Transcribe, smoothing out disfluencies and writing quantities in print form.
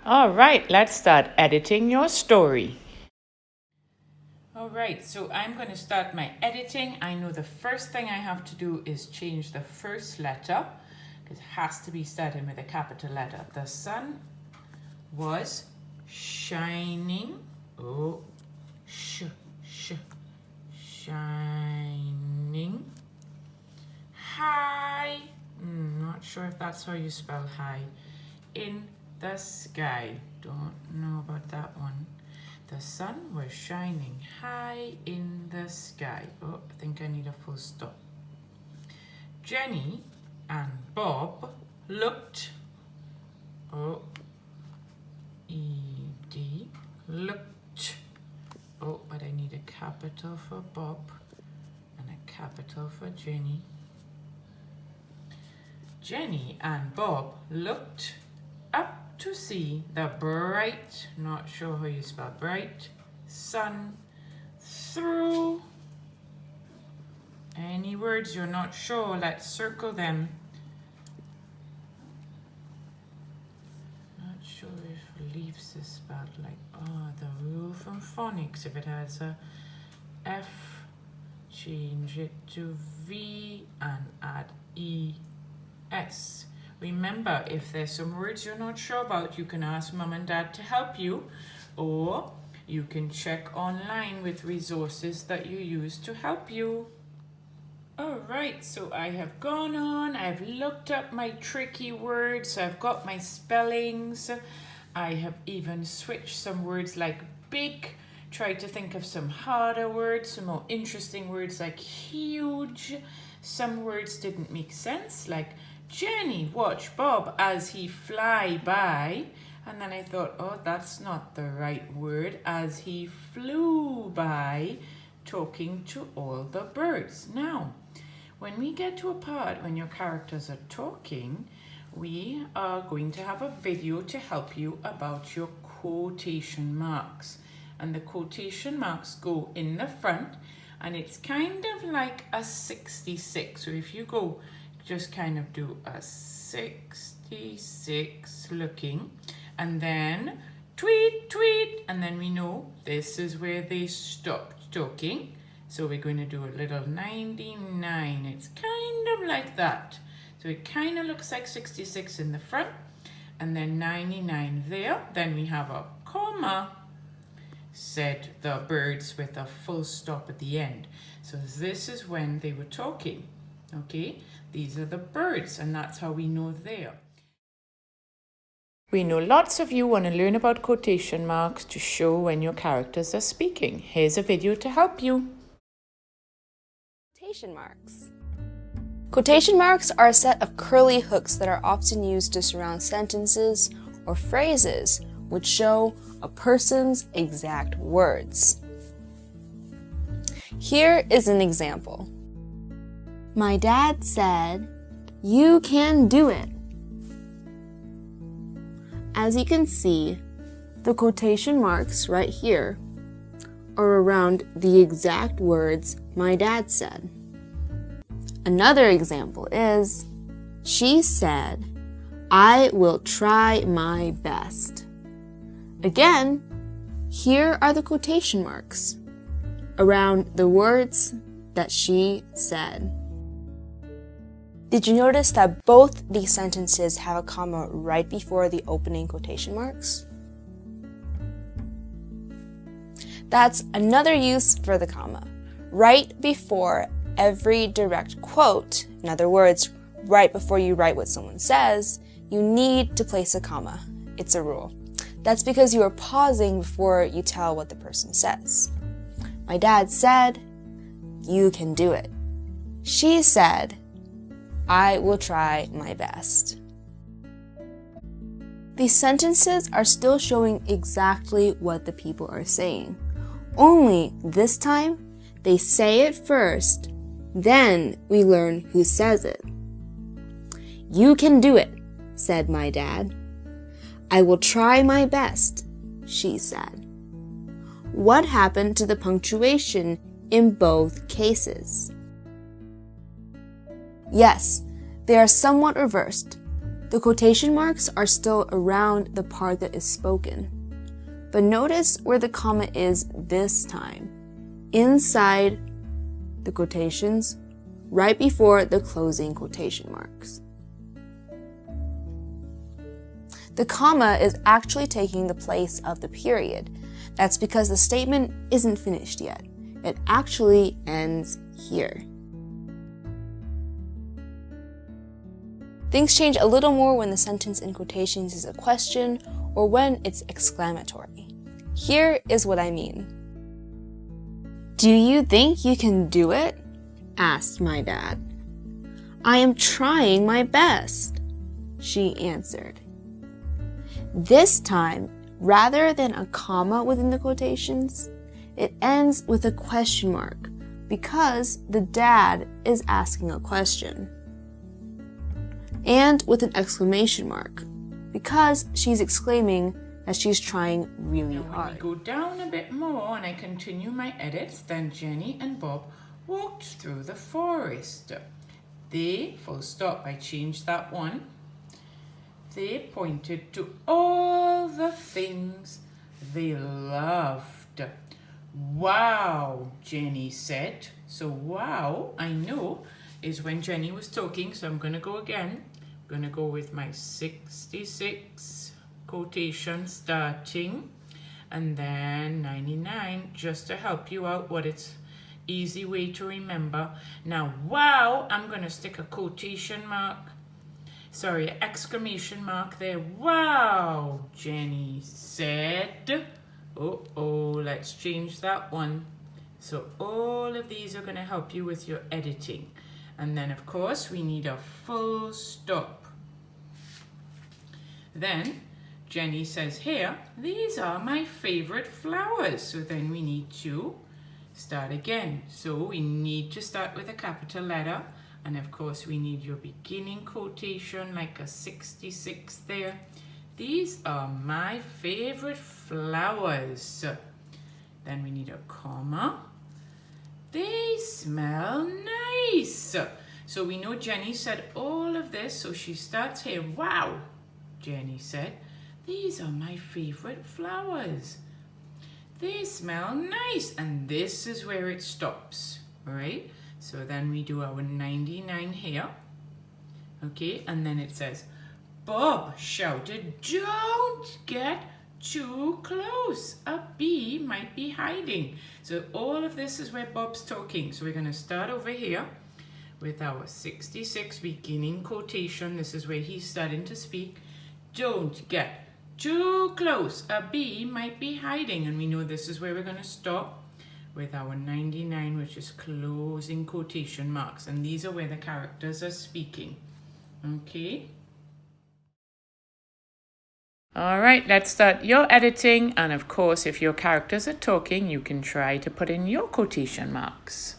All right, let's start editing your story. All right, so I'm going to start my editing. I know the first thing I have to do is change the first letter. It has to be starting with a capital letter. The sun was shining. Oh, shining. High. Not sure if that's how you spell high. In the sky. Don't know about that one. The sun was shining high in the sky. Oh, I think I need a full stop. Jenny and Bob looked. Oh, E-D. Looked. Oh, but I need a capital for Bob and a capital for Jenny. Jenny and Bob looked up to see the bright, not sure how you spell bright, sun through. Any words you're not sure, let's circle them. Not sure if leaves is spelled like, the rule from phonics, if it has a F, change it to V and add E-S. Remember, if there's some words you're not sure about, you can ask Mom and Dad to help you, or you can check online with resources that you use to help you. Alright, so I have gone on, I've looked up my tricky words, I've got my spellings, I have even switched some words like big, tried to think of some harder words, some more interesting words like huge. Some words didn't make sense, like Jenny watched Bob as he fly by. And then I thought, oh, that's not the right word, as he flew by, talking to all the birds. Now, when we get to a part when your characters are talking, we are going to have a video to help you about your quotation marks. And the quotation marks go in the front, and it's kind of like a 66. So if you go, just kind of do a 66 looking, and then tweet, tweet, and then we know this is where they stopped talking. So we're going to do a little 99. It's kind of like that. So it kind of looks like 66 in the front, and then 99 there. Then we have a comma, said the birds, with a full stop at the end. So this is when they were talking. Okay, these are the birds, and that's how we know there. We know lots of you want to learn about quotation marks to show when your characters are speaking. Here's a video to help you. Quotation marks. Quotation marks are a set of curly hooks that are often used to surround sentences or phrases which show a person's exact words. Here is an example. My dad said, "You can do it." As you can see, the quotation marks right here are around the exact words my dad said. Another example is, she said, "I will try my best." Again, here are the quotation marks around the words that she said. Did you notice that both these sentences have a comma right before the opening quotation marks? That's another use for the comma. Right before every direct quote, in other words, right before you write what someone says, you need to place a comma. It's a rule. That's because you are pausing before you tell what the person says. My dad said, "You can do it." She said, "I will try my best." These sentences are still showing exactly what the people are saying. Only this time, they say it first, then we learn who says it. "You can do it," said my dad. "I will try my best," she said. What happened to the punctuation in both cases? Yes, they are somewhat reversed. The quotation marks are still around the part that is spoken. But notice where the comma is this time. Inside the quotations, right before the closing quotation marks. The comma is actually taking the place of the period. That's because the statement isn't finished yet. It actually ends here. Things change a little more when the sentence in quotations is a question or when it's exclamatory. Here is what I mean. "Do you think you can do it?" asked my dad. "I am trying my best," she answered. This time, rather than a comma within the quotations, it ends with a question mark because the dad is asking a question. And with an exclamation mark because she's exclaiming that she's trying really hard. When we go down a bit more and I continue my edits, then Jenny and Bob walked through the forest. They, full stop, I changed that one. They pointed to all the things they loved. "Wow," Jenny said. So wow, I know, is when Jenny was talking, so I'm going to go again. I'm going to go with my 66 quotation starting and then 99 just to help you out what it's easy way to remember. Now, wow, I'm going to stick a quotation mark. Sorry, exclamation mark there. "Wow," Jenny said. Let's change that one. So all of these are going to help you with your editing. And then, of course, we need a full stop. Then Jenny says here, "These are my favorite flowers." So then we need to start again. So we need to start with a capital letter. And of course, we need your beginning quotation, like a 66 there. "These are my favorite flowers." Then we need a comma. "They smell nice." So we know Jenny said all of this, so she starts here. "Wow," Jenny said. "These are my favorite flowers. They smell nice." And this is where it stops, all right? So then we do our 99 here. Okay, and then it says, "Bob shouted, 'Don't get too close. A bee might be hiding.'" So all of this is where Bob's talking. So we're going to start over here with our 66 beginning quotation. This is where he's starting to speak. "Don't get too close. A bee might be hiding." And we know this is where we're going to stop with our 99, which is closing quotation marks. And these are where the characters are speaking. Okay. All right, let's start your editing. And of course, if your characters are talking, you can try to put in your quotation marks.